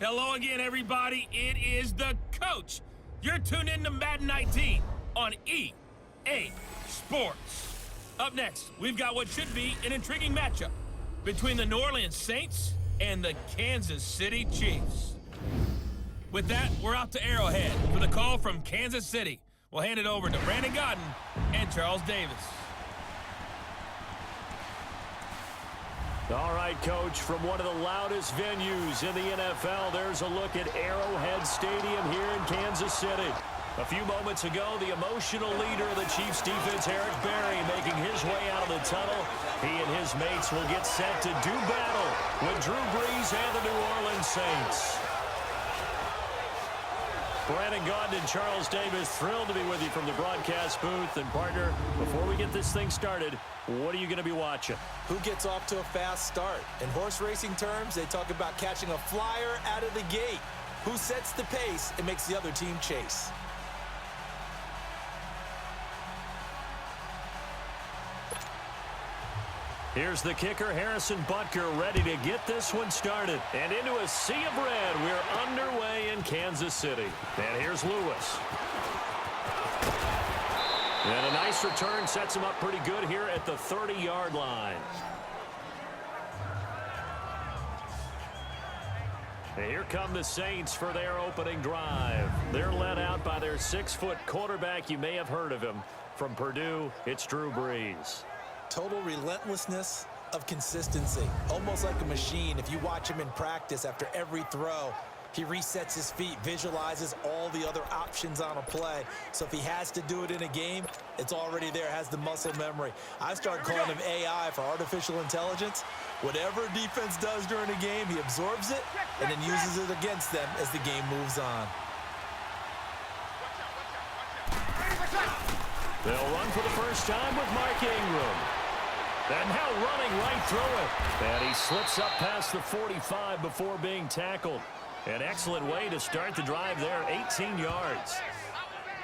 Hello again, everybody. It is the coach. You're tuned in to Madden 19 on EA Sports. Up next, we've got what should be an intriguing matchup between the New Orleans Saints and the Kansas City Chiefs. With that, we're out to Arrowhead for the call from Kansas City. We'll hand it over to Brandon Godden and Charles Davis. All right, Coach, from one of the loudest venues in the NFL, there's a look at Arrowhead Stadium here in Kansas City. A few moments ago, the emotional leader of the Chiefs defense, Eric Berry, making his way out of the tunnel. He and his mates will get set to do battle with Drew Brees and the New Orleans Saints. Brandon Gaudin and Charles Davis, thrilled to be with you from the broadcast booth. And, partner, before we get this thing started, what are you going to be watching? Who gets off to a fast start? In horse racing terms, they talk about catching a flyer out of the gate. Who sets the pace and makes the other team chase? Here's the kicker, Harrison Butker, ready to get this one started. And into a sea of red, we're underway in Kansas City. And here's Lewis. And a nice return sets him up pretty good here at the 30-yard line. And here come the Saints for their opening drive. They're led out by their 6-foot quarterback. You may have heard of him. From Purdue, it's Drew Brees. Total relentlessness of consistency. Almost like a machine. If you watch him in practice after every throw, he resets his feet, visualizes all the other options on a play. So if he has to do it in a game, it's already there, has the muscle memory. I start calling him AI for artificial intelligence. Whatever defense does during a game, he absorbs it and then uses it against them as the game moves on. They'll run for the first time with Mark Ingram. And now running right through it. And he slips up past the 45 before being tackled. An excellent way to start the drive there, 18 yards.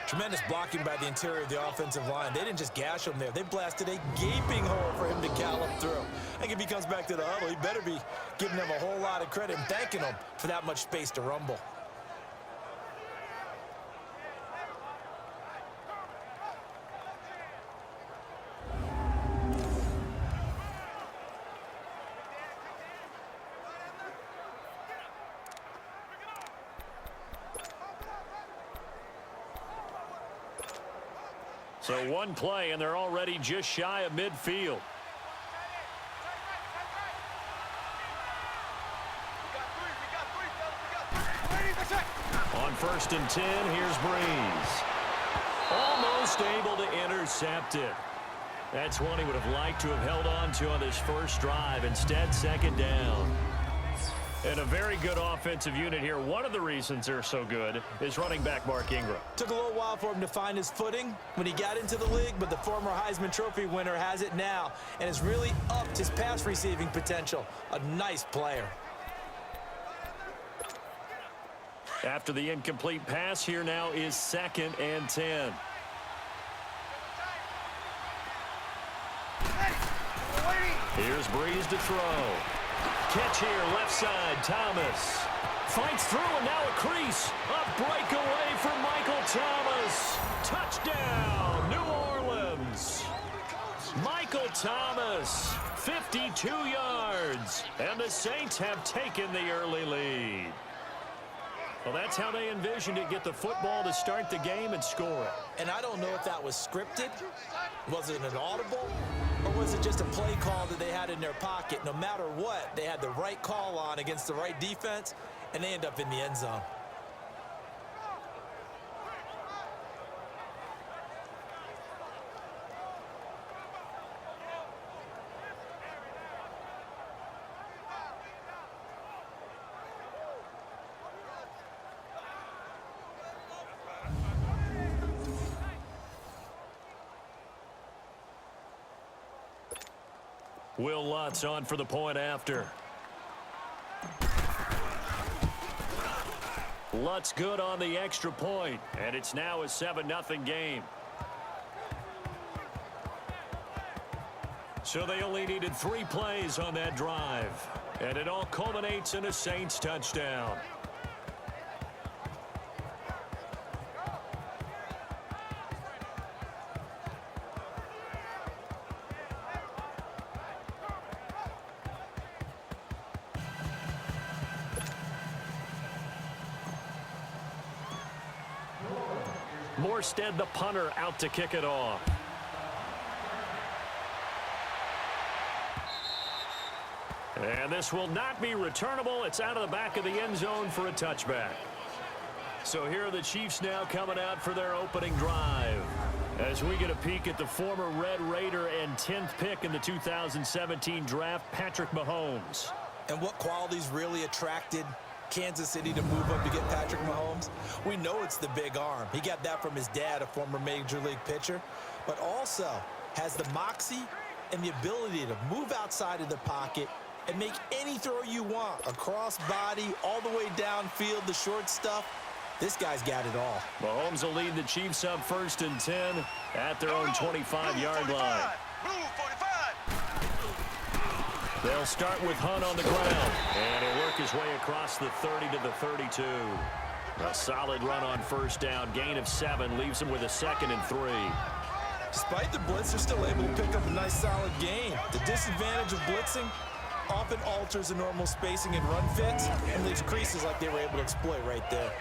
Tremendous blocking by the interior of the offensive line. They didn't just gash him there. They blasted a gaping hole for him to gallop through. I think if he comes back to the huddle, he better be giving them a whole lot of credit and thanking them for that much space to rumble. So one play, and they're already just shy of midfield. On 1st and 10, here's Brees. Almost able to intercept it. That's one he would have liked to have held on to on this first drive. Instead, 2nd down. And a very good offensive unit here. One of the reasons they're so good is running back Mark Ingram. Took a little while for him to find his footing when he got into the league, but the former Heisman Trophy winner has it now and has really upped his pass receiving potential. A nice player. After the incomplete pass, here now is 2nd and 10. Here's Brees to throw. Catch here, left side, Thomas. Fights through, and now a crease. A breakaway for Michael Thomas. Touchdown, New Orleans. Michael Thomas, 52 yards. And the Saints have taken the early lead. Well, that's how they envisioned it, get the football to start the game and score it. And I don't know if that was scripted. Was it an audible? Or was it just a play call that they had in their pocket? No matter what, they had the right call on against the right defense, and they end up in the end zone. Will Lutz on for the point after. Lutz good on the extra point, and it's now a 7-0 game. So they only needed 3 plays on that drive, and it all culminates in a Saints touchdown. Morstead, the punter, out to kick it off. And this will not be returnable. It's out of the back of the end zone for a touchback. So here are the Chiefs now coming out for their opening drive. As we get a peek at the former Red Raider and 10th pick in the 2017 draft, Patrick Mahomes. And what qualities really attracted Kansas City to move up to get Patrick Mahomes? We know it's the big arm. He got that from his dad, a former Major League pitcher, but also has the moxie and the ability to move outside of the pocket and make any throw you want, across body, all the way downfield, the short stuff. This guy's got it all. Mahomes will lead the Chiefs up 1st and 10 at their own 25-yard line. They'll start with Hunt on the ground, and he'll work his way across the 30 to the 32. A solid run on 1st down, gain of 7, leaves him with a 2nd and 3. Despite the blitz, they're still able to pick up a nice solid gain. The disadvantage of blitzing often alters the normal spacing and run fits and leaves creases like they were able to exploit right there.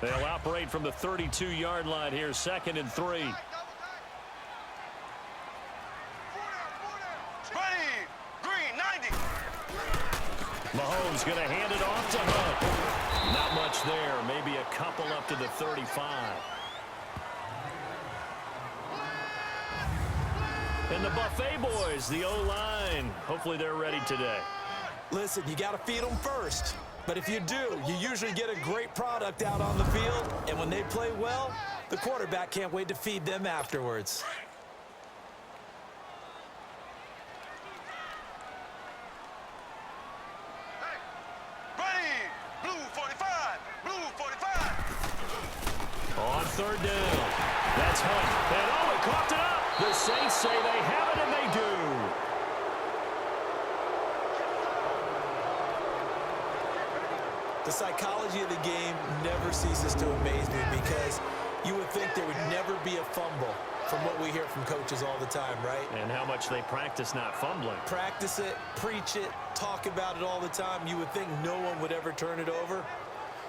They'll operate from the 32-yard line here, 2nd and 3. Mahomes going to hand it off to Hunt. Not much there, maybe a couple up to the 35. And the Buffet boys, the O-line, hopefully they're ready today. Listen, you got to feed them first. But if you do, you usually get a great product out on the field. And when they play well, the quarterback can't wait to feed them afterwards. On 3rd down. That's Hunt. And oh, it coughed it up. The Saints say they have it, and they do. The psychology of the game never ceases to amaze me because you would think there would never be a fumble from what we hear from coaches all the time, right? And how much they practice not fumbling. Practice it, preach it, talk about it all the time. You would think no one would ever turn it over.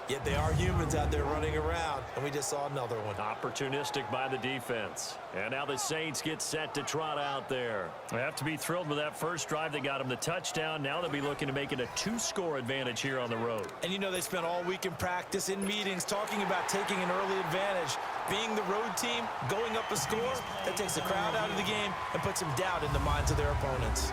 Yet they are humans out there running around, and we just saw another one. Opportunistic by the defense. And now the Saints get set to trot out there. They have to be thrilled with that first drive. They got them the touchdown. Now they'll be looking to make it a 2-score advantage here on the road. And you know they spent all week in practice, in meetings, talking about taking an early advantage. Being the road team, going up a score, that takes the crowd out of the game and puts some doubt in the minds of their opponents.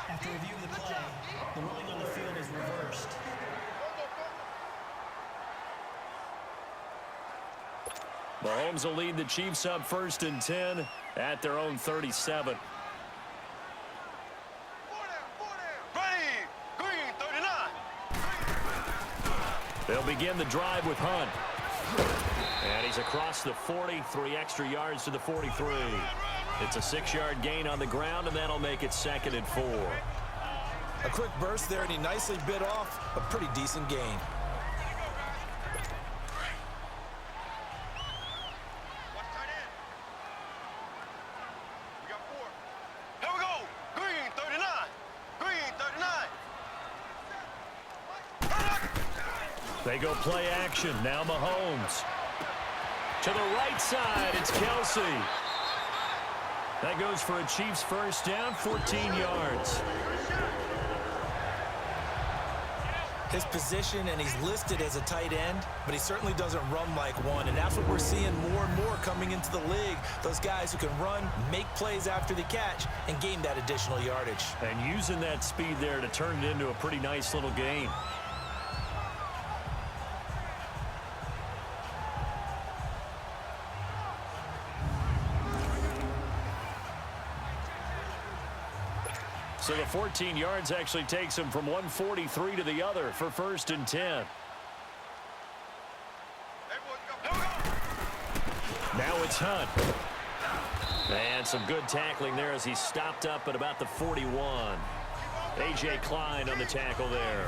After review of the play, the ruling on the field is reversed. Mahomes will lead the Chiefs up 1st and 10 at their own 37. They'll begin the drive with Hunt. And he's across the 40, 3 extra yards to the 43. It's a 6-yard gain on the ground, and that'll make it 2nd and 4. A quick burst there, and he nicely bit off a pretty decent gain. Here we go. Green 39. Green 39. They go play action. Now Mahomes. To the right side, it's Kelsey. That goes for a Chiefs first down, 14 yards. His position, and he's listed as a tight end, but he certainly doesn't run like one, and that's what we're seeing more and more coming into the league. Those guys who can run, make plays after the catch, and gain that additional yardage. And using that speed there to turn it into a pretty nice little game. So the 14 yards actually takes him from 143 to the other for 1st and 10. Now it's Hunt. And some good tackling there as he stopped up at about the 41. A.J. Klein on the tackle there.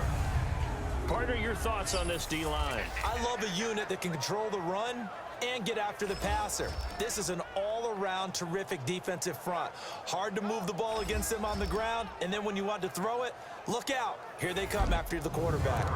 Partner, your thoughts on this D-line? I love a unit that can control the run and get after the passer. This is an all-around terrific defensive front. Hard to move the ball against them on the ground, and then when you want to throw it, look out. Here they come after the quarterback.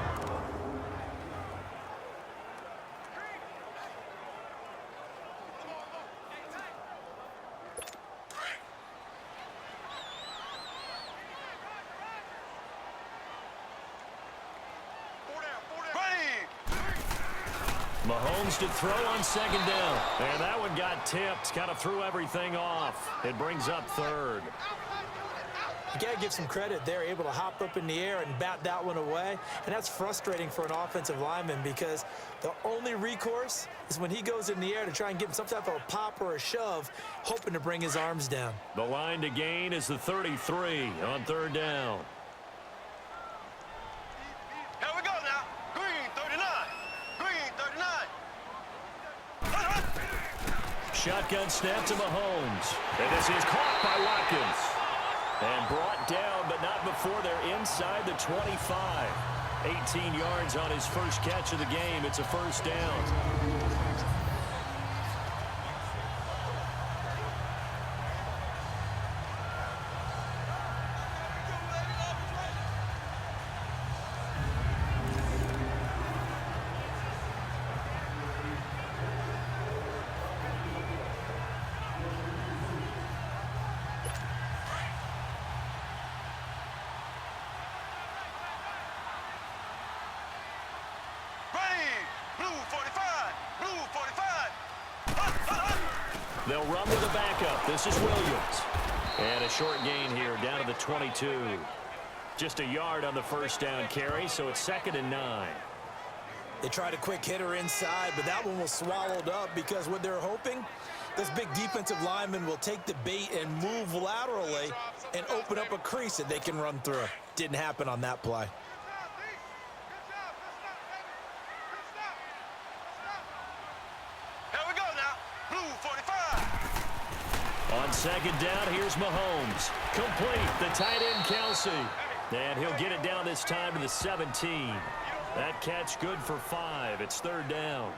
Mahomes to throw on second down. And that one got tipped. Kind of threw everything off. It brings up third. You got to give some credit. They're able to hop up in the air and bat that one away. And that's frustrating for an offensive lineman because the only recourse is when he goes in the air to try and get some type of a pop or a shove, hoping to bring his arms down. The line to gain is the 33 on third down. Here we go now. Green 39. Green 39. Shotgun snap to Mahomes. And this is caught by Watkins. And brought down, but not before they're inside the 25. 18 yards on his first catch of the game. It's a first down. They'll run with the backup. This is Williams. And a short gain here down to the 22. Just a yard on the first down carry, so it's 2nd and 9. They tried a quick hitter inside, but that one was swallowed up because what they're hoping, this big defensive lineman will take the bait and move laterally and open up a crease that they can run through. Didn't happen on that play. On second down, here's Mahomes. Complete, the tight end, Kelsey. And he'll get it down this time to the 17. That catch good for 5. It's 3rd down.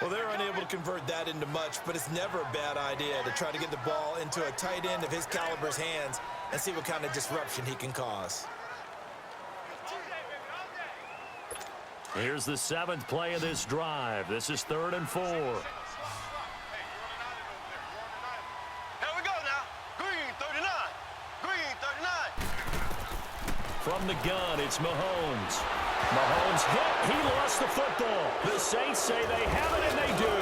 Well, they're unable to convert that into much, but it's never a bad idea to try to get the ball into a tight end of his caliber's hands and see what kind of disruption he can cause. Here's the 7th play of this drive. This is 3rd and 4. From the gun, it's Mahomes. Mahomes hit. He lost the football. The Saints say they have it, and they do.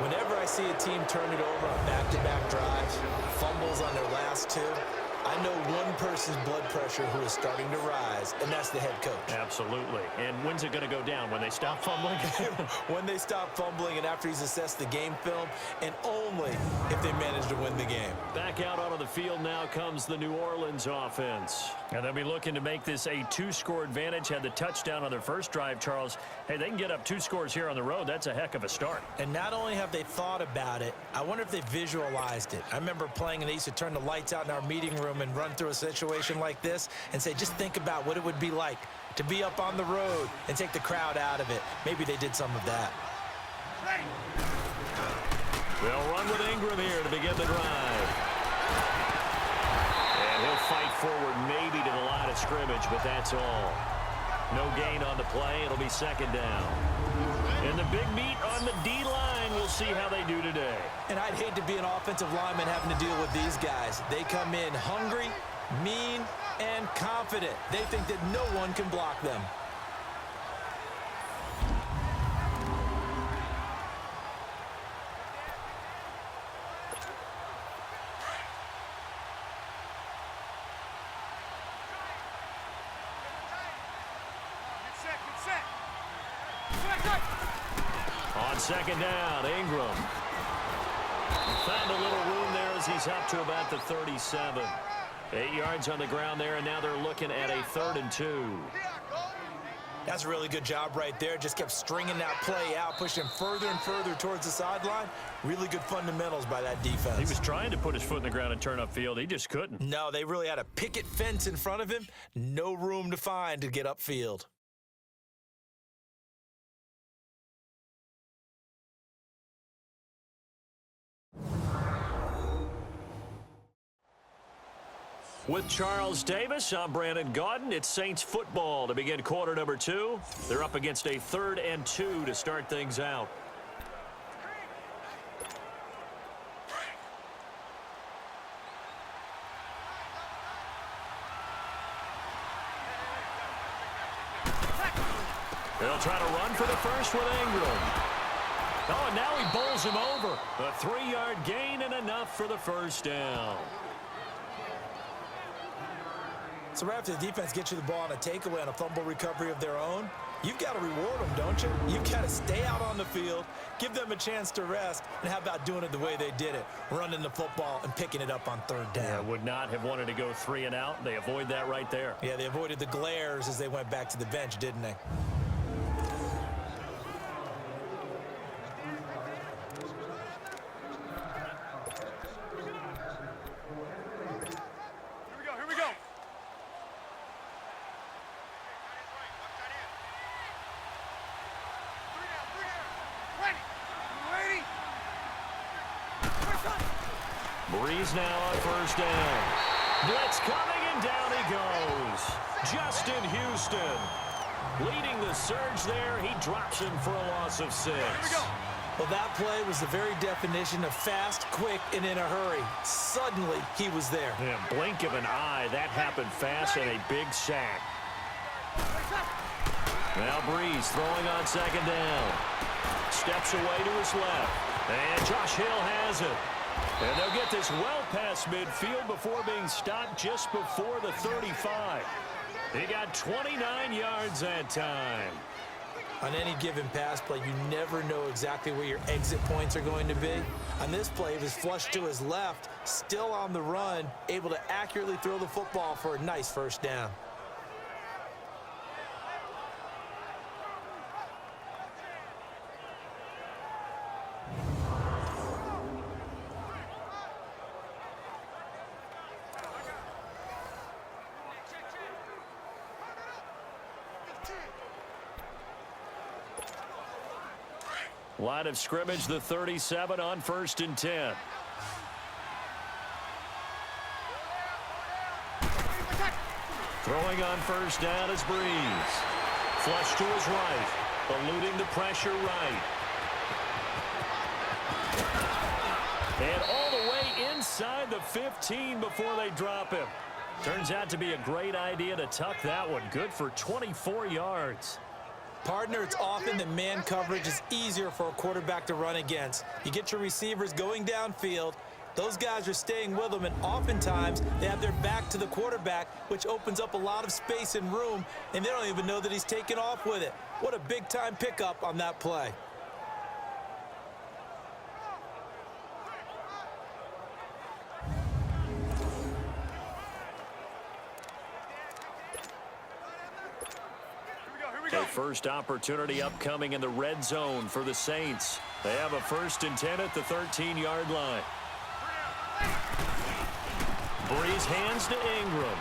Whenever I see a team turn it over on back-to-back drives, fumbles on their last 2, I know one person's blood pressure who is starting to rise, and that's the head coach. Absolutely. And when's it going to go down? When they stop fumbling? When they stop fumbling and after he's assessed the game film, and only if they manage to win the game. Back out onto the field now comes the New Orleans offense. And they'll be looking to make this a 2-score advantage. Had the touchdown on their first drive, Charles. Hey, they can get up 2 scores here on the road. That's a heck of a start. And not only have they thought about it, I wonder if they visualized it. I remember playing and they used to turn the lights out in our meeting room and run through a situation like this and say, just think about what it would be like to be up on the road and take the crowd out of it. Maybe they did some of that. They'll run with Ingram here to begin the drive. And he'll fight forward maybe to the line of scrimmage, but that's all. No gain on the play. It'll be 2nd down. And the big meet on the D-line. We'll see how they do today. And I'd hate to be an offensive lineman having to deal with these guys. They come in hungry, mean, and confident. They think that no one can block them. On 2nd down, Ingram. Found a little room there as he's up to about the 37. 8 yards on the ground there, and now they're looking at a 3rd and 2. That's a really good job right there. Just kept stringing that play out, pushing further and further towards the sideline. Really good fundamentals by that defense. He was trying to put his foot in the ground and turn upfield. He just couldn't. No, they really had a picket fence in front of him. No room to find to get upfield. With Charles Davis, I'm Brandon Gaudin. It's Saints football to begin quarter number 2. They're up against a 3rd and 2 to start things out. They'll try to run for the first with Ingram. Oh, and now he bowls him over. A 3-yard gain and enough for the first down. So right after the defense gets you the ball on a takeaway on a fumble recovery of their own, you've got to reward them, don't you? You've got to stay out on the field, give them a chance to rest, and how about doing it the way they did it, running the football and picking it up on 3rd down. Yeah, would not have wanted to go 3 and out. They avoid that right there. Yeah, they avoided the glares as they went back to the bench, didn't they? Breeze now on 1st down. Blitz coming, and down he goes. Justin Houston leading the surge there. He drops him for a loss of 6. Well, that play was the very definition of fast, quick, and in a hurry. Suddenly, he was there. Yeah, blink of an eye. That happened fast and a big sack. Now Breeze throwing on 2nd down. Steps away to his left. And Josh Hill has it. And they'll get this well past midfield before being stopped just before the 35. He got 29 yards that time. On any given pass play, you never know exactly where your exit points are going to be. On this play, he was flushed to his left, still on the run, able to accurately throw the football for a nice 1st down. Line of scrimmage, the 37 on 1st and 10. Throwing on 1st down is Breeze. Flush to his right. Eluding the pressure right. And all the way inside the 15 before they drop him. Turns out to be a great idea to tuck that one. Good for 24 yards. Partner, it's often that man coverage is easier for a quarterback to run against. You get your receivers going downfield. Those guys are staying with them, and oftentimes they have their back to the quarterback, which opens up a lot of space and room, and they don't even know that he's taken off with it. What a big-time pickup on that play. A first opportunity upcoming in the red zone for the Saints. They have a 1st and 10 at the 13-yard line. Breeze hands to Ingram.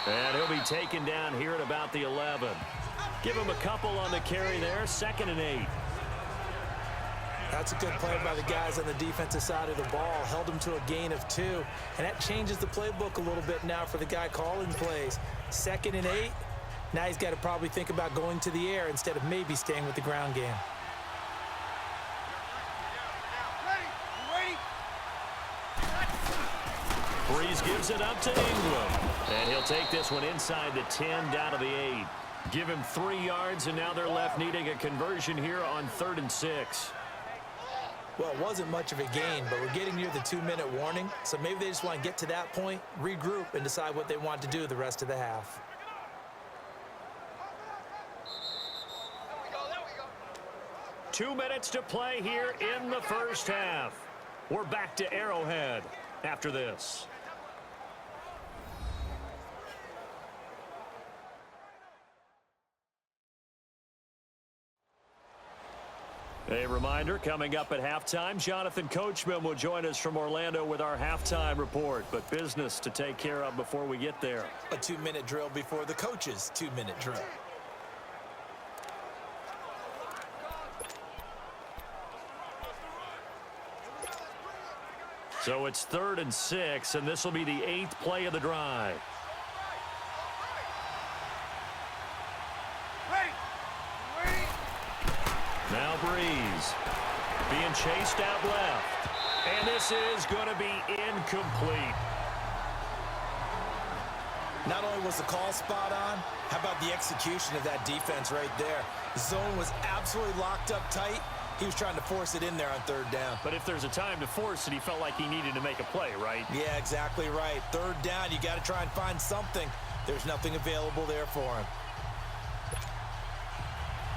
And he'll be taken down here at about the 11. Give him a couple on the carry there. 2nd and 8. That's a good play by the guys on the defensive side of the ball. Held him to a gain of 2. And that changes the playbook a little bit now for the guy calling plays. 2nd and 8. Now he's got to probably think about going to the air instead of maybe staying with the ground game. Breeze gives it up to Ingram. And he'll take this one inside the 10, down to the 8. Give him 3 yards, and now they're left needing a conversion here on 3rd and 6. Well, it wasn't much of a gain, but we're getting near the 2-minute warning, so maybe they just want to get to that point, regroup, and decide what they want to do the rest of the half. Two minutes to play here in the first half. We're back to Arrowhead after this. A reminder, coming up at halftime, Jonathan Coachman will join us from Orlando with our halftime report. But business to take care of before we get there. A 2-minute drill before the coach's 2-minute drill. So it's 3rd and 6, and this will be the 8th play of the drive. Now Breeze being chased out left. And this is going to be incomplete. Not only was the call spot on, how about the execution of that defense right there? The zone was absolutely locked up tight. He was trying to force it in there on 3rd down. But if there's a time to force it, he felt like he needed to make a play, right? Yeah, exactly right. 3rd down, you got to try and find something. There's nothing available there for him.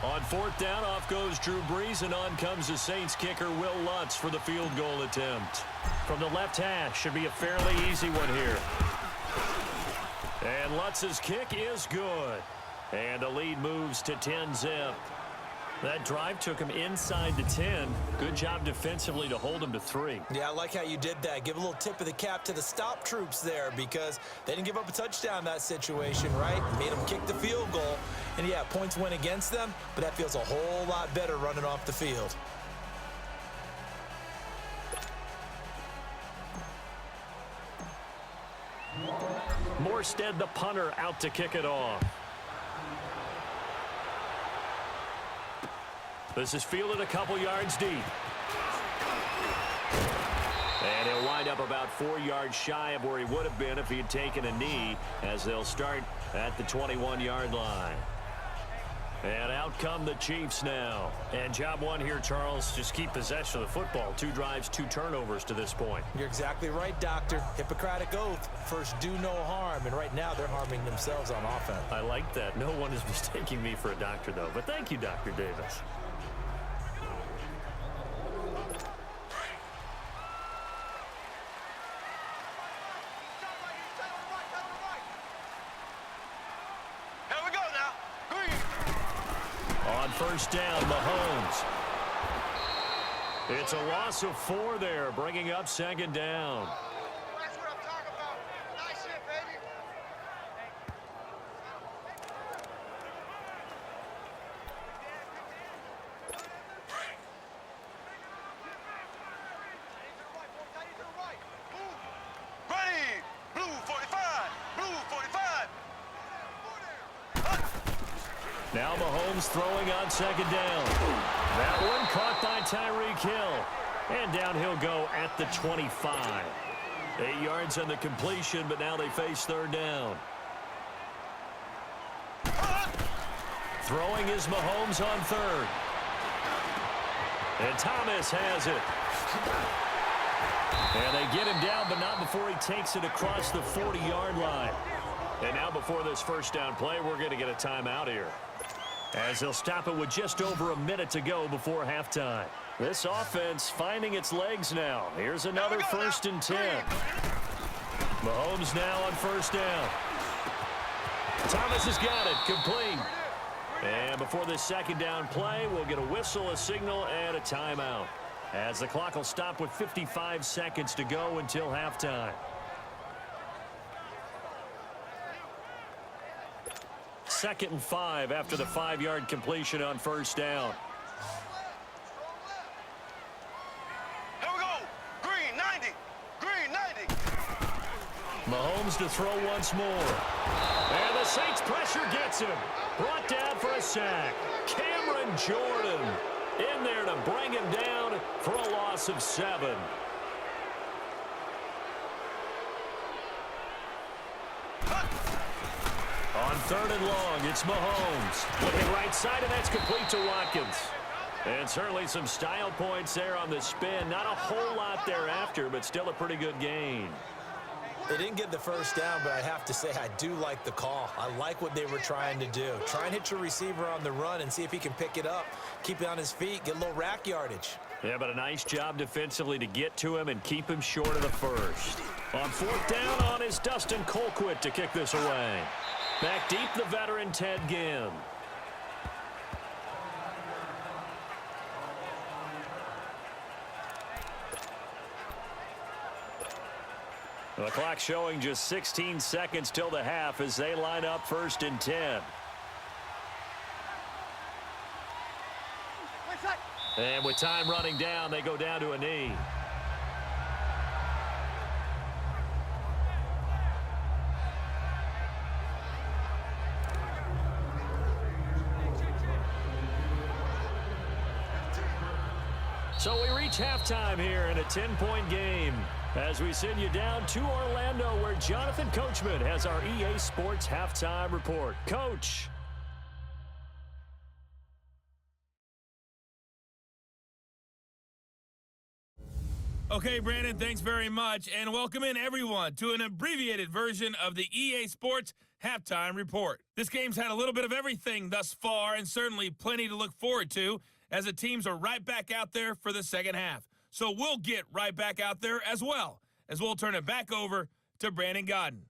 On 4th down, off goes Drew Brees, and on comes the Saints kicker, Will Lutz, for the field goal attempt. From the left hash, should be a fairly easy one here. And Lutz's kick is good. And the lead moves to 10-zip. That drive took him inside the 10. Good job defensively to hold him to 3. Yeah, I like how you did that. Give a little tip of the cap to the stop troops there because they didn't give up a touchdown in that situation, right? Made them kick the field goal. And, yeah, points went against them, but that feels a whole lot better running off the field. Morstead, the punter, out to kick it off. This is fielded a couple yards deep. And he'll wind up about 4 yards shy of where he would have been if he had taken a knee, as they'll start at the 21-yard line. And out come the Chiefs now. And job one here, Charles, just keep possession of the football. 2 drives, 2 turnovers to this point. You're exactly right, Doctor. Hippocratic oath. First, do no harm. And right now, they're harming themselves on offense. I like that. No one is mistaking me for a doctor, though. But thank you, Dr. Davis. First down, Mahomes. It's a loss of 4 there, bringing up 2nd down. That's what I'm talking about. Nice hit, baby. Ready. Blue 45. Blue 45. Now Mahomes throwing on 2nd down. That one caught by Tyreek Hill. And down he'll go at the 25. 8 yards on the completion, but now they face 3rd down. Throwing is Mahomes on 3rd. And Thomas has it. And they get him down, but not before he takes it across the 40-yard line. And now before this first down play, we're going to get a timeout here, as they'll stop it with just over a minute to go before halftime. This offense finding its legs now. Here's another 1st and 10. Mahomes now on 1st down. Thomas has got it, complete. And before this 2nd down play, we'll get a whistle, a signal, and a timeout, as the clock will stop with 55 seconds to go until halftime. 2nd and 5 after the 5-yard completion on 1st down. Here we go. Green 90. Green 90. Mahomes to throw once more. And the Saints pressure gets him. Brought down for a sack. Cameron Jordan in there to bring him down for a loss of 7. On 3rd and long, it's Mahomes. Looking right side, and that's complete to Watkins. And certainly some style points there on the spin. Not a whole lot thereafter, but still a pretty good gain. They didn't get the 1st down, but I have to say I do like the call. I like what they were trying to do. Try and hit your receiver on the run and see if he can pick it up. Keep it on his feet, get a little rack yardage. Yeah, but a nice job defensively to get to him and keep him short of the 1st. On 4th down on is Dustin Colquitt to kick this away. Back deep, the veteran Ted Ginn. The clock showing just 16 seconds till the half as they line up 1st and 10. And with time running down, they go down to a knee. So we reach halftime here in a 10-point game as we send you down to Orlando where Jonathan Coachman has our EA Sports halftime report. Coach. Okay, Brandon, thanks very much, and welcome in everyone to an abbreviated version of the EA Sports halftime report. This game's had a little bit of everything thus far and certainly plenty to look forward to as the teams are right back out there for the second half. So we'll get right back out there as well as we'll turn it back over to Brandon Godden.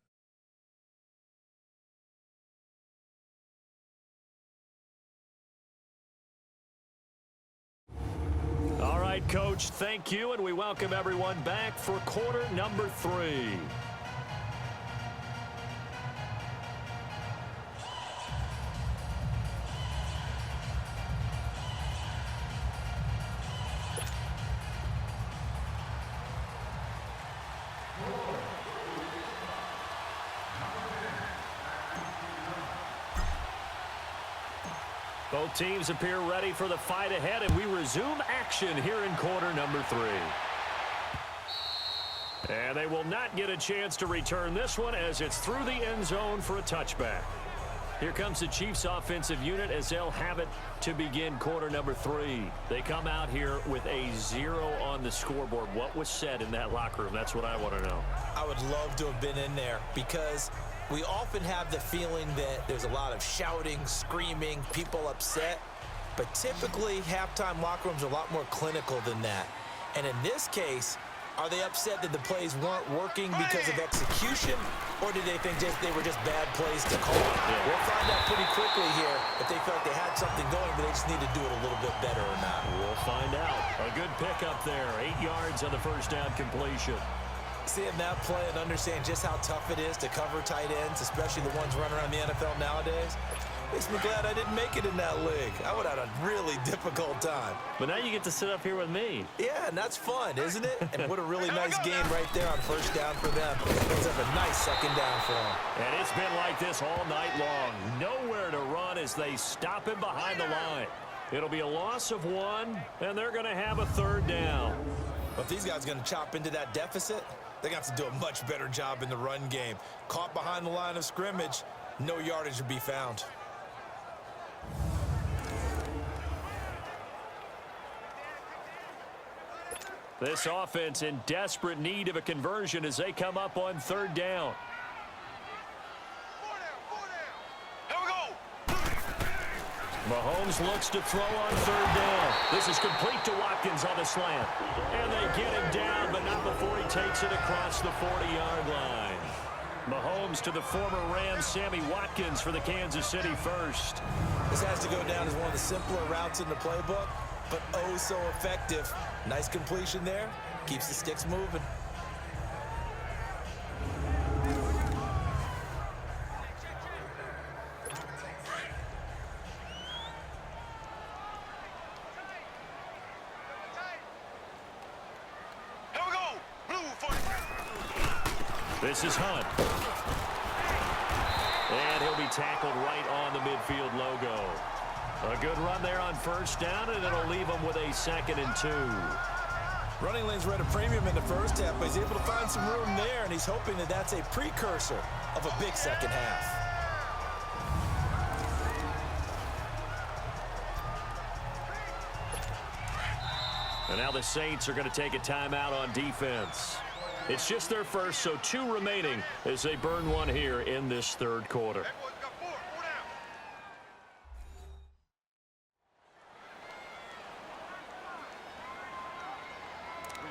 All right, Coach, thank you, and we welcome everyone back for quarter number 3. Both teams appear ready for the fight ahead, and we resume action here in quarter number 3. And they will not get a chance to return this one as it's through the end zone for a touchback. Here comes the Chiefs offensive unit as they'll have it to begin quarter number 3. They come out here with a 0 on the scoreboard. What was said in that locker room? That's what I want to know. I would love to have been in there because we often have the feeling that there's a lot of shouting, screaming, people upset. But typically, halftime locker rooms are a lot more clinical than that. And in this case, are they upset that the plays weren't working because of execution? Or did they think they were just bad plays to call? Yeah. We'll find out pretty quickly here if they felt they had something going, but they just need to do it a little bit better or not. We'll find out. A good pickup there. 8 yards on the first down completion. Seeing that play and understand just how tough it is to cover tight ends, especially the ones running around the NFL nowadays, makes me glad I didn't make it in that league. I would have had a really difficult time. But now you get to sit up here with me. Yeah, and that's fun, isn't it? And what a really nice game right there on first down for them. Brings up a nice second down for them. And it's been like this all night long. Nowhere to run as they stop him behind the line. It'll be a loss of 1, and they're going to have a 3rd down. But if these guys are going to chop into that deficit, they're going to have to do a much better job in the run game. Caught behind the line of scrimmage, no yardage to be found. This offense in desperate need of a conversion as they come up on 3rd down. Here we go. Mahomes looks to throw on 3rd down. This is complete to Watkins on the slant. And they get him down, but not before he takes it across the 40-yard line. Mahomes to the former Rams, Sammy Watkins for the Kansas City first. This has to go down as one of the simpler routes in the playbook, but oh so effective. Nice completion there. Keeps the sticks moving. Here we go. Blue 40. This is Hunt. And he'll be tackled right on the midfield logo. A good run there on first down, and it'll leave him with a 2nd and 2. Running lanes were at a premium in the first half, but he's able to find some room there, and he's hoping that that's a precursor of a big second half. And now the Saints are going to take a timeout on defense. It's just their first, so 2 remaining as they burn one here in this 3rd quarter.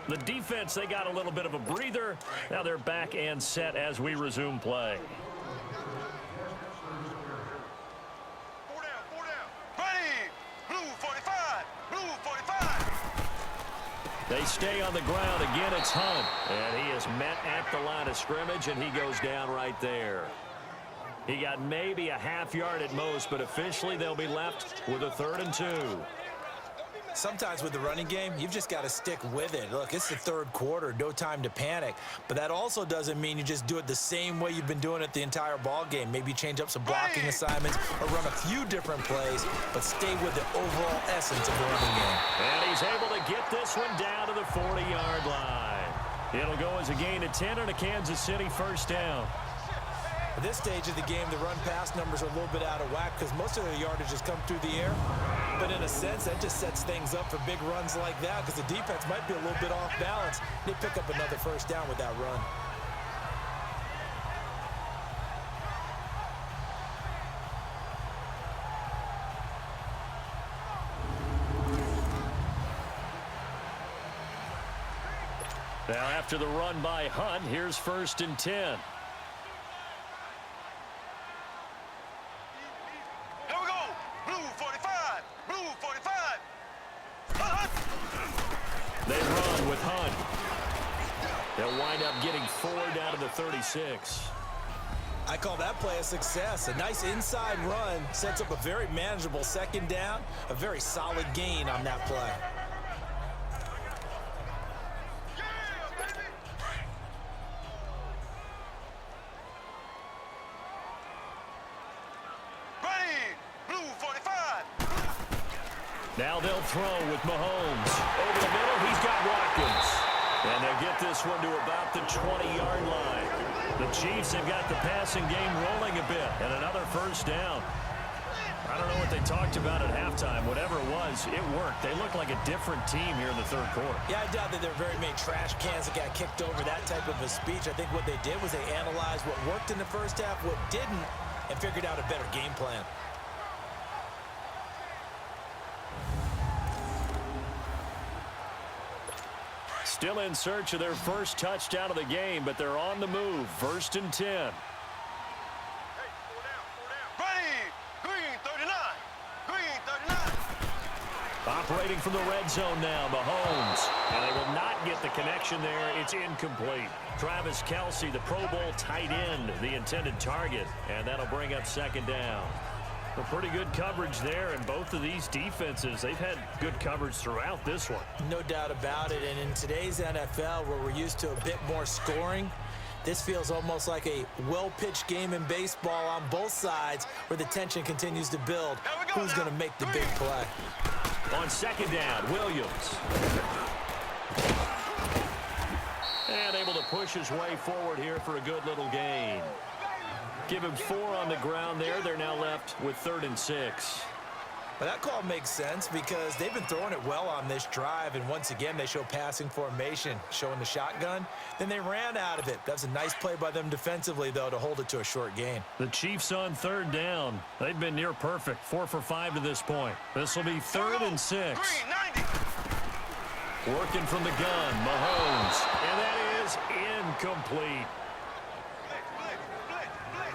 The defense, they got a little bit of a breather. Now they're back and set as we resume play. 4 down, 4 down. Ready. Blue 45. Blue 45. They stay on the ground. Again, it's Hunt. And he is met at the line of scrimmage, and he goes down right there. He got maybe a half yard at most, but officially they'll be left with a 3rd and 2. Sometimes with the running game, you've just got to stick with it. Look, it's the 3rd quarter, no time to panic. But that also doesn't mean you just do it the same way you've been doing it the entire ball game. Maybe change up some blocking assignments or run a few different plays, but stay with the overall essence of the running game. And he's able to get this one down to the 40-yard line. It'll go as a gain of 10 and a Kansas City 1st down. At this stage of the game, the run-pass numbers are a little bit out of whack because most of their yardage has come through the air. But in a sense, that just sets things up for big runs like that because the defense might be a little bit off balance. They pick up another 1st down with that run. Now after the run by Hunt, here's 1st and 10. They run with Hunt. They'll wind up getting 4 down to the 36. I call that play a success. A nice inside run sets up a very manageable 2nd down, a very solid gain on that play. Now they'll throw with Mahomes. Over the middle, he's got Watkins. And they'll get this one to about the 20-yard line. The Chiefs have got the passing game rolling a bit. And another 1st down. I don't know what they talked about at halftime. Whatever it was, it worked. They look like a different team here in the 3rd quarter. Yeah, I doubt that there are very many trash cans that got kicked over that type of a speech. I think what they did was they analyzed what worked in the 1st half, what didn't, and figured out a better game plan. Still in search of their 1st touchdown of the game, but they're on the move. 1st and 10. Ready, green 39, green 39. Operating from the red zone now, Mahomes. And they will not get the connection there. It's incomplete. Travis Kelce, the Pro Bowl tight end, the intended target. And that'll bring up 2nd down. A pretty good coverage there, and both of these defenses, they've had good coverage throughout this one. No doubt about it, and in today's NFL, where we're used to a bit more scoring, this feels almost like a well-pitched game in baseball on both sides where the tension continues to build. Who's going to make the big play? On 2nd down, Williams. And able to push his way forward here for a good little gain. Give him 4 on the ground there. They're now left with 3rd and 6. Well, that call makes sense because they've been throwing it well on this drive, and once again, they show passing formation, showing the shotgun. Then they ran out of it. That's a nice play by them defensively, though, to hold it to a short gain. The Chiefs on 3rd down. They've been near perfect, 4 for 5 to this point. This will be 3rd and 6. Working from the gun, Mahomes. And that is incomplete.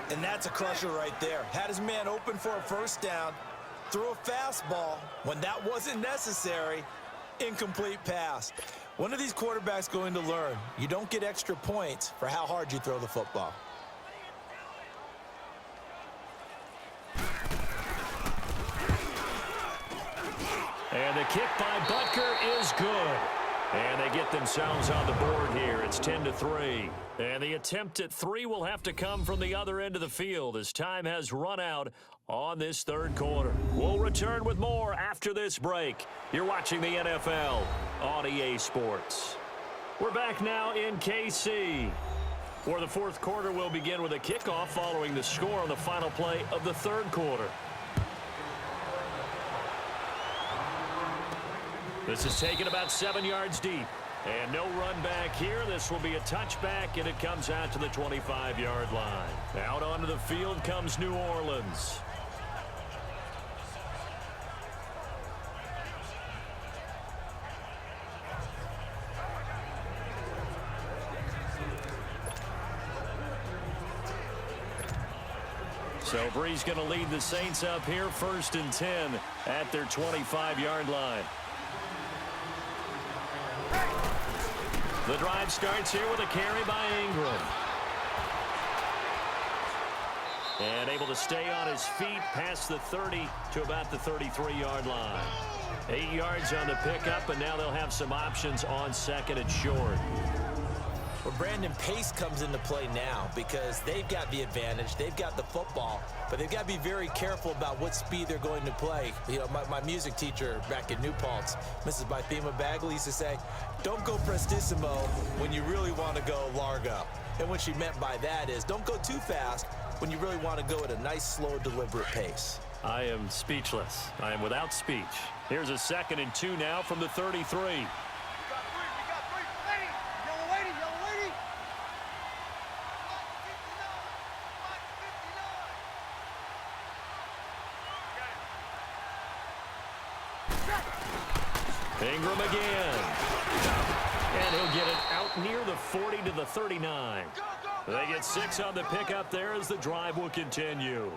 And that's a crusher right there. Had his man open for a 1st down, threw a fastball when that wasn't necessary, incomplete pass. One of these quarterbacks going to learn, you don't get extra points for how hard you throw the football. And the kick by Butker is good. And they get themselves on the board here. It's 10-3. And the attempt at 3 will have to come from the other end of the field as time has run out on this 3rd quarter. We'll return with more after this break. You're watching the NFL on EA Sports. We're back now in KC, where the 4th quarter will begin with a kickoff following the score on the final play of the 3rd quarter. This is taken about 7 yards deep. And no run back here. This will be a touchback, and it comes out to the 25-yard line. Out onto the field comes New Orleans. So Bree's going to lead the Saints up here, 1st and 10 at their 25-yard line. The drive starts here with a carry by Ingram. And able to stay on his feet past the 30 to about the 33-yard line. 8 yards on the pickup, and now they'll have some options on second and short. Well, Brandon, pace comes into play now because they've got the advantage. They've got the football, but they've got to be very careful about what speed they're going to play. You know, my music teacher back in New Paltz, Mrs. Bythema Bagley, used to say, don't go prestissimo when you really want to go largo. And what she meant by that is don't go too fast when you really want to go at a nice, slow, deliberate pace. I am speechless. I am without speech. Here's a 2nd and 2 now from the 33. Ingram again. And he'll get it out near the 40 to the 39. They get 6 on the pickup there as the drive will continue.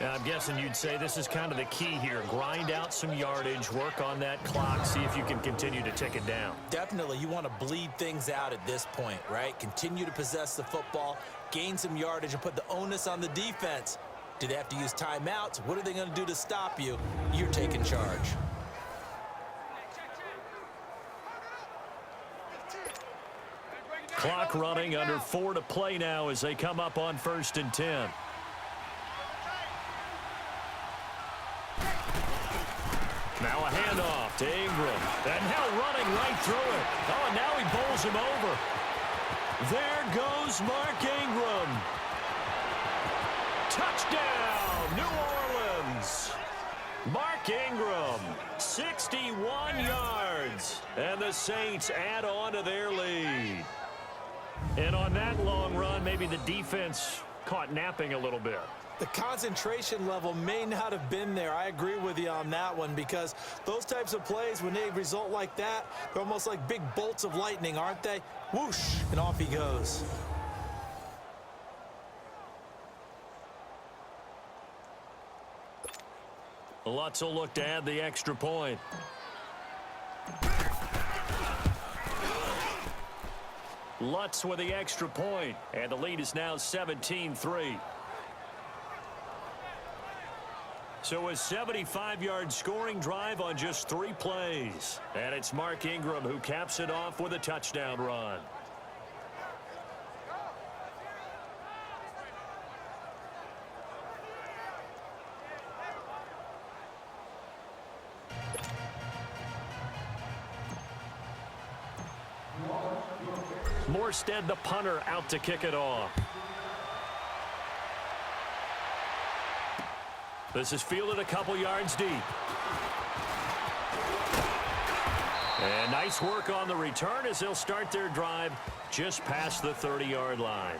Now, I'm guessing you'd say this is kind of the key here. Grind out some yardage, work on that clock, see if you can continue to tick it down. Definitely. You want to bleed things out at this point, right? Continue to possess the football, gain some yardage, and put the onus on the defense. Do they have to use timeouts? What are they going to do to stop you? You're taking charge. Clock running, under 4 to play now as they come up on 1st and 10. Now a handoff to Ingram. And now running right through it. Oh, and now he bowls him over. There goes Mark Ingram. Touchdown, New Orleans. Mark Ingram, 61 yards. And the Saints add on to their lead. And on that long run, maybe the defense caught napping a little bit. The concentration level may not have been there. I agree with you on that one because those types of plays, when they result like that, they're almost like big bolts of lightning, aren't they? Whoosh, and off he goes. Lutz will look to add the extra point. Lutz with the extra point, and the lead is now 17-3. So a 75-yard scoring drive on just 3 plays. And it's Mark Ingram who caps it off with a touchdown run. Morstead, the punter, out to kick it off. This is fielded a couple yards deep. And nice work on the return as they'll start their drive just past the 30-yard line.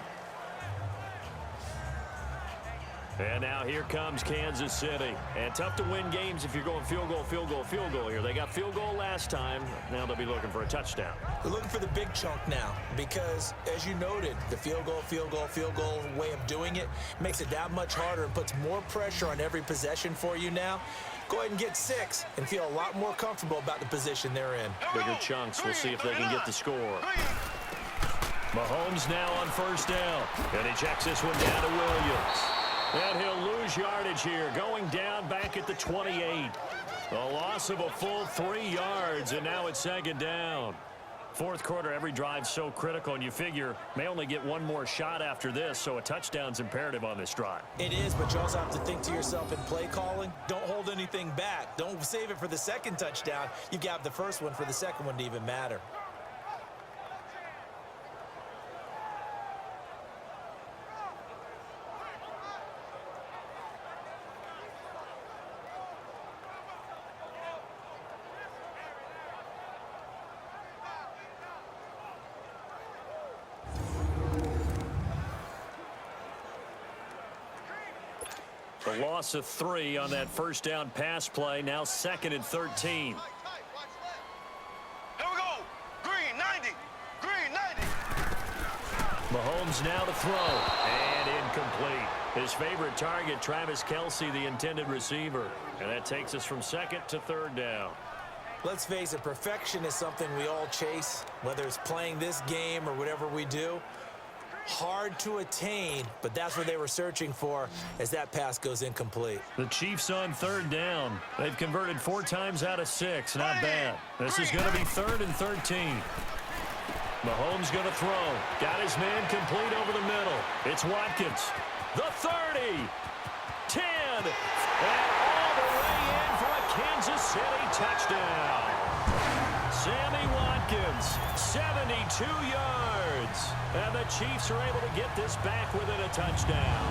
And now here comes Kansas City. And tough to win games if you're going field goal, field goal, field goal here. They got field goal last time. Now they'll be looking for a touchdown. They're looking for the big chunk now because, as you noted, the field goal way of doing it makes it that much harder and puts more pressure on every possession for you now. Go ahead and get 6 and feel a lot more comfortable about the position they're in. Bigger chunks. We'll see if they can get the score. Mahomes now on 1st down. And he checks this one down to Williams. And he'll lose yardage here, going down back at the 28. A loss of a full 3 yards, and now it's 2nd down. 4th quarter, every drive so critical, and you figure may only get one more shot after this, so a touchdown's imperative on this drive. It is, but you also have to think to yourself in play calling, don't hold anything back. Don't save it for the 2nd touchdown. You've got the 1st one for the 2nd one to even matter. A loss of 3 on that 1st down pass play. Now 2nd and 13. Here we go. Green 90. Green 90. Mahomes now to throw. And incomplete. His favorite target, Travis Kelce, the intended receiver. And that takes us from 2nd to 3rd down. Let's face it, perfection is something we all chase, whether it's playing this game or whatever we do. Hard to attain, but that's what they were searching for as that pass goes incomplete. The Chiefs on 3rd down. They've converted 4 times out of 6. Not bad. This is going to be 3rd and 13. Mahomes going to throw. Got his man complete over the middle. It's Watkins. The 30. 10. And all the way in for a Kansas City touchdown. Sammy Watkins, 72 yards. And the Chiefs are able to get this back within a touchdown.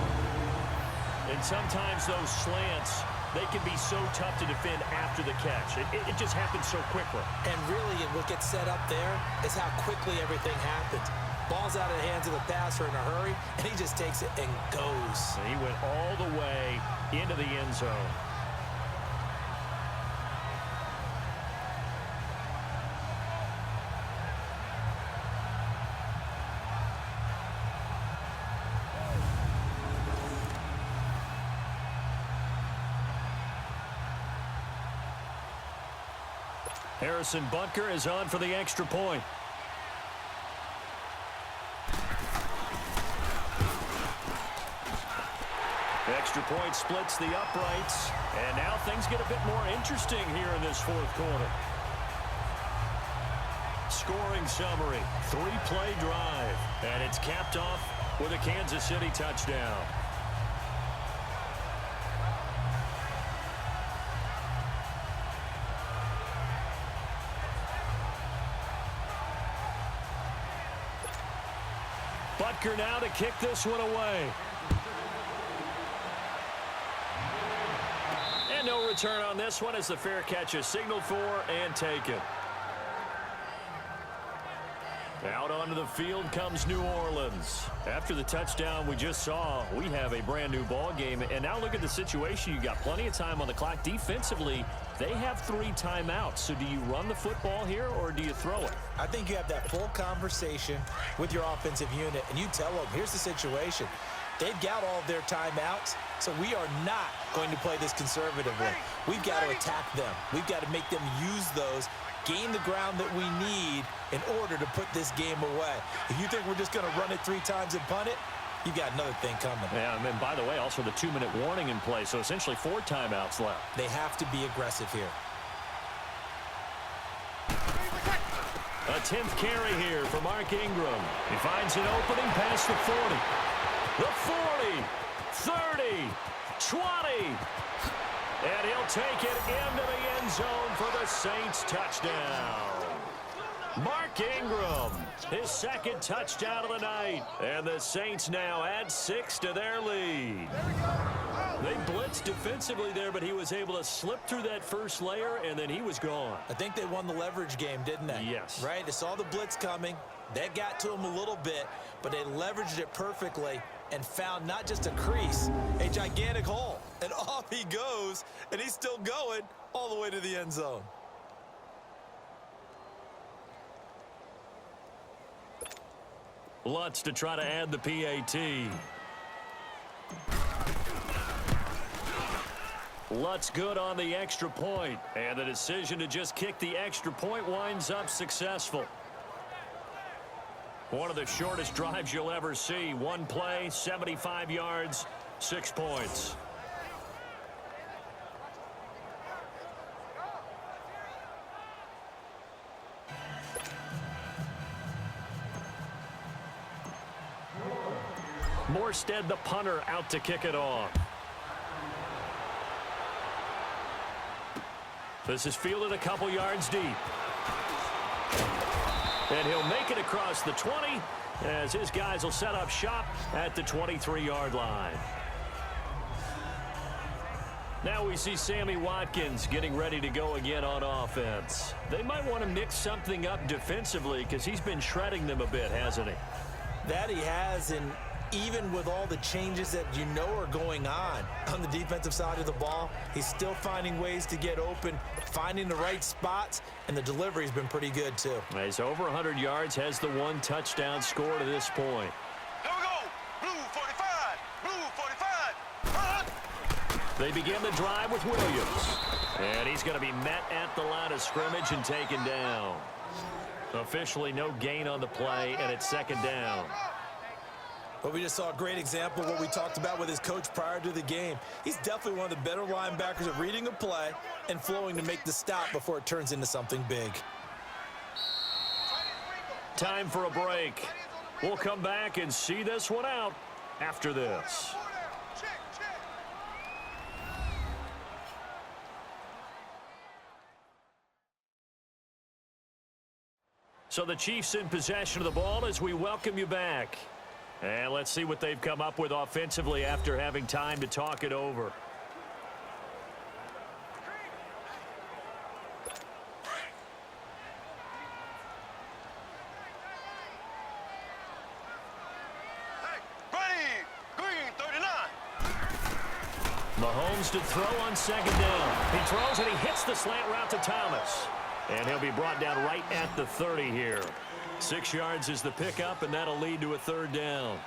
And sometimes those slants, they can be so tough to defend after the catch. It just happens so quickly. And really, what gets set up there is how quickly everything happens. Ball's out of the hands of the passer in a hurry, and he just takes it and goes. He went all the way into the end zone. Harrison Butker is on for the extra point. The extra point splits the uprights, and now things get a bit more interesting here in this 4th quarter. Scoring summary, 3-play drive, and it's capped off with a Kansas City touchdown. Butker now to kick this one away. And no return on this one as the fair catch is signaled for and taken. Out onto the field comes New Orleans. After the touchdown we just saw, we have a brand new ball game. And now look at the situation. You got plenty of time on the clock. Defensively, they have 3 timeouts. So do you run the football here or do you throw it? I think you have that full conversation with your offensive unit, and you tell them, here's the situation. They've got all of their timeouts, so we are not going to play this conservatively. We've got to attack them. We've got to make them use those, gain the ground that we need in order to put this game away. If you think we're just going to run it 3 times and punt it, you've got another thing coming. Yeah, and by the way, also the 2-minute warning in play, so essentially 4 timeouts left. They have to be aggressive here. A 10th carry here for Mark Ingram. He finds an opening past the 40. The 40, 30, 20. And he'll take it into the end zone for the Saints touchdown. Mark Ingram, his 2nd touchdown of the night. And the Saints now add 6 to their lead. They blitzed defensively there, but he was able to slip through that first layer, and then he was gone. I think they won the leverage game, didn't they? Yes. Right? They saw the blitz coming. That got to him a little bit, but they leveraged it perfectly and found not just a crease, a gigantic hole. And off he goes, and he's still going all the way to the end zone. Lutz to try to add the PAT. Lutz good on the extra point, and the decision to just kick the extra point winds up successful. One of the shortest drives you'll ever see. 1 play, 75 yards, 6 points. Morstead, the punter, out to kick it off. This is fielded a couple yards deep. And he'll make it across the 20 as his guys will set up shop at the 23-yard line. Now we see Sammy Watkins getting ready to go again on offense. They might want to mix something up defensively because he's been shredding them a bit, hasn't he? That he has, and even with all the changes that you know are going on the defensive side of the ball, he's still finding ways to get open, finding the right spots, and the delivery's been pretty good too. He's over 100 yards, has the 1 touchdown score to this point. Here we go. Blue 45. Blue 45. Run. They begin the drive with Williams. And he's going to be met at the line of scrimmage and taken down. Officially no gain on the play, and it's second down. But we just saw a great example of what we talked about with his coach prior to the game. He's definitely one of the better linebackers at reading a play and flowing to make the stop before it turns into something big. Time for a break. We'll come back and see this one out after this. So the Chiefs in possession of the ball as we welcome you back. And let's see what they've come up with offensively after having time to talk it over. Mahomes to throw on second down. He throws and he hits the slant route to Thomas. And he'll be brought down right at the 30 here. 6 yards is the pickup, and that'll lead to a third down.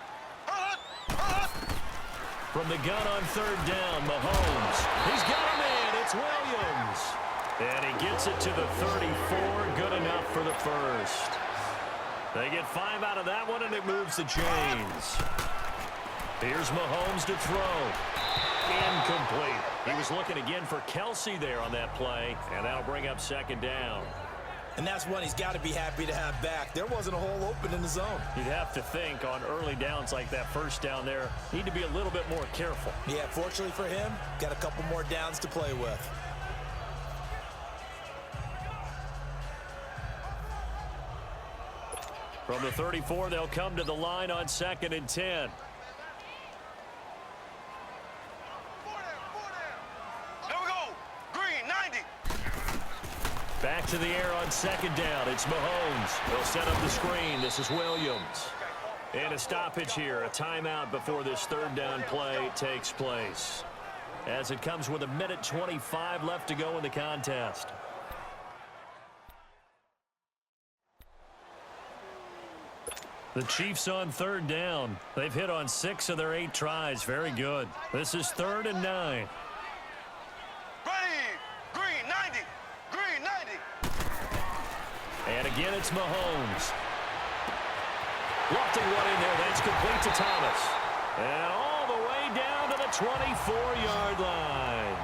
From the gun on third down, Mahomes. He's got him in. It's Williams. And he gets it to the 34. Good enough for the first. They get 5 out of that one, and it moves the chains. Here's Mahomes to throw. Incomplete. He was looking again for Kelsey there on that play, and that'll bring up second down. And that's one he's got to be happy to have back. There wasn't a hole open in the zone. You'd have to think on early downs like that first down there, need to be a little bit more careful. Yeah, fortunately for him, got a couple more downs to play with. From the 34, they'll come to the line on 2nd and 10. Back to the air on second down. It's Mahomes. They'll set up the screen. This is Williams. And a stoppage here. A timeout before this third down play takes place. As it comes with 1:25 left to go in the contest. The Chiefs on third down. They've hit on 6 of their 8 tries. Very good. This is 3rd and 9. And again, it's Mahomes. Lofting one in there. That's complete to Thomas. And all the way down to the 24-yard line.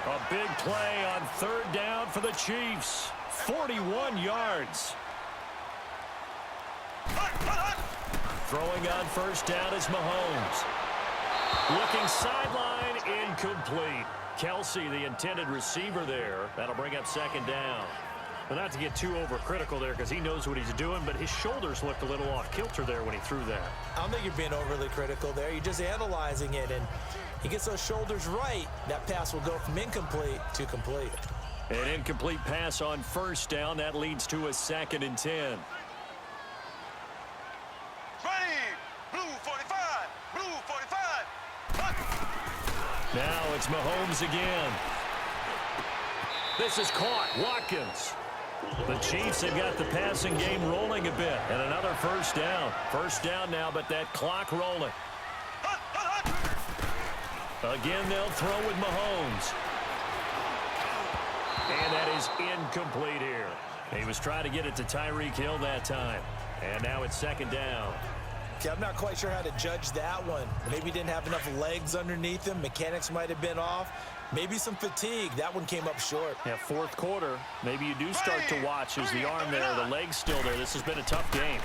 A big play on third down for the Chiefs. 41 yards. Throwing on first down is Mahomes. Looking sideline, incomplete. Kelsey, the intended receiver there. That'll bring up second down. Well, not to get too overcritical there because he knows what he's doing, but his shoulders looked a little off kilter there when he threw that. I don't think you're being overly critical there. You're just analyzing it, and he gets those shoulders right. That pass will go from incomplete to complete. An incomplete pass on first down. That leads to a 2nd and 10. Now it's Mahomes again. This is caught. Watkins. The Chiefs have got the passing game rolling a bit. And another first down. First down now, but that clock rolling. Again, they'll throw with Mahomes. And that is incomplete here. He was trying to get it to Tyreek Hill that time. And now it's second down. Okay, I'm not quite sure how to judge that one. Maybe he didn't have enough legs underneath him. Mechanics might have been off. Maybe some fatigue. That one came up short. Yeah, fourth quarter. Maybe you do start to watch as the arm there, the leg's still there. This has been a tough game.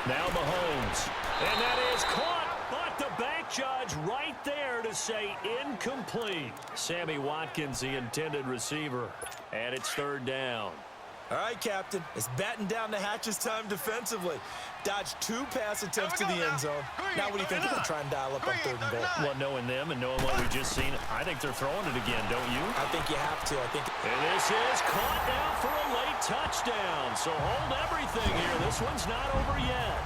Now Mahomes. And that is caught. But the bank judge right there to say incomplete. Sammy Watkins, the intended receiver. And it's third down. All right, Captain. It's batting down the hatches time defensively. Dodged 2 pass attempts to the end zone. Now what do you think? They're going to try and dial up on 3rd and goal. Well, knowing them and knowing what we've just seen, I think they're throwing it again, don't you? I think you have to. And this is caught now for a late touchdown. So hold everything here. This one's not over yet.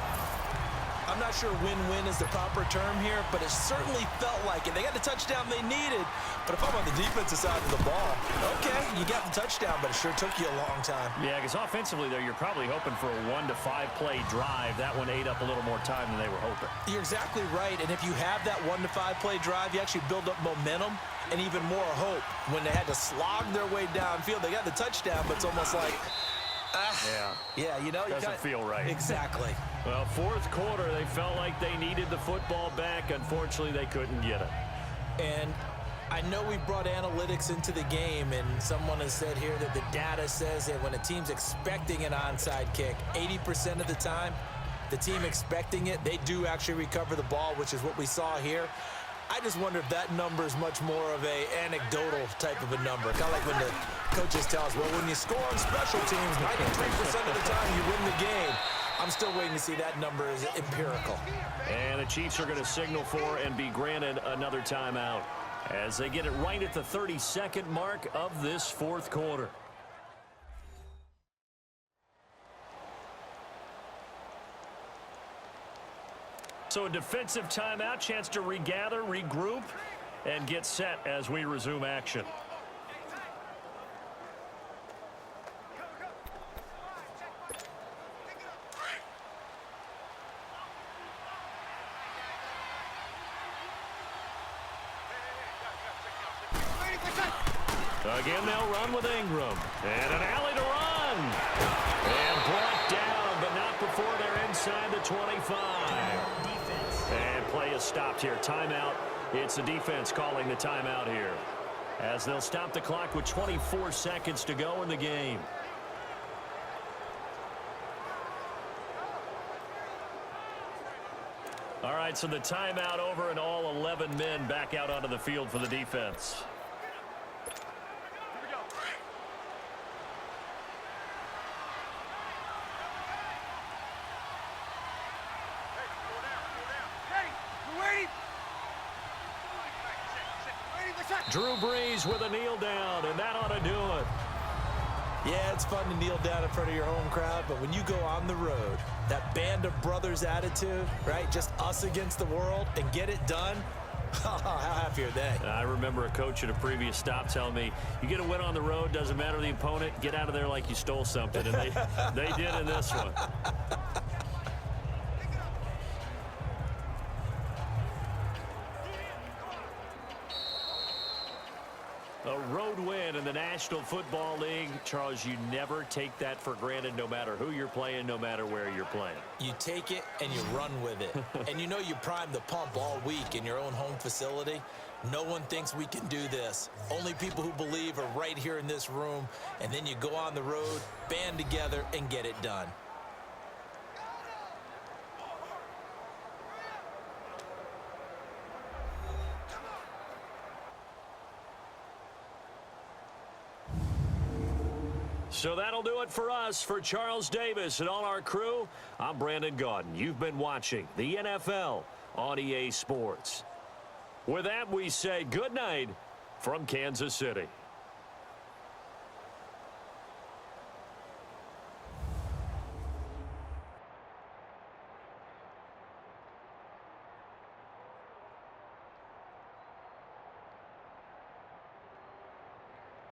I I'm not sure win-win is the proper term here, but it certainly felt like it. They got the touchdown they needed, but if I'm on the defensive side of the ball, okay, you got the touchdown, but it sure took you a long time. Yeah, because offensively, though, you're probably hoping for a 1 to 5 play drive. That one ate up a little more time than they were hoping. You're exactly right, and if you have that 1 to 5 play drive, you actually build up momentum and even more hope. When they had to slog their way downfield, they got the touchdown, but it's almost like, yeah, you know, doesn't feel right. Exactly. Well, fourth quarter, they felt like they needed the football back. Unfortunately, they couldn't get it. And I know we brought analytics into the game, and someone has said here that the data says that when a team's expecting an onside kick, 80% of the time, the team expecting it, they do actually recover the ball, which is what we saw here. I just wonder if that number is much more of a anecdotal type of a number. Kind of like when the coaches tell us, well, when you score on special teams, 93% of the time you win the game. I'm still waiting to see that number is empirical. And the Chiefs are going to signal for and be granted another timeout as they get it right at the 32nd mark of this fourth quarter. So a defensive timeout, chance to regather, regroup, and get set as we resume action. Again, they'll run with Ingram. And an alley to run. And brought down, but not before they're inside the 25. And play is stopped here. Timeout. It's the defense calling the timeout here, as they'll stop the clock with 24 seconds to go in the game. All right, so the timeout over and all 11 men back out onto the field for the defense. Drew Brees with a kneel down, and that ought to do it. Yeah, it's fun to kneel down in front of your home crowd, but when you go on the road, that band of brothers attitude, right, just us against the world, and get it done, how happy are they? I remember a coach at a previous stop telling me, you get a win on the road, doesn't matter the opponent, get out of there like you stole something, and they did in this one. A road win in the National Football League. Charles, you never take that for granted, no matter who you're playing, no matter where you're playing. You take it and you run with it. And you know you primed the pump all week in your own home facility. No one thinks we can do this. Only people who believe are right here in this room. And then you go on the road, band together, and get it done. So that'll do it for us. For Charles Davis and all our crew, I'm Brandon Gaudin. You've been watching the NFL on EA Sports. With that, we say good night from Kansas City.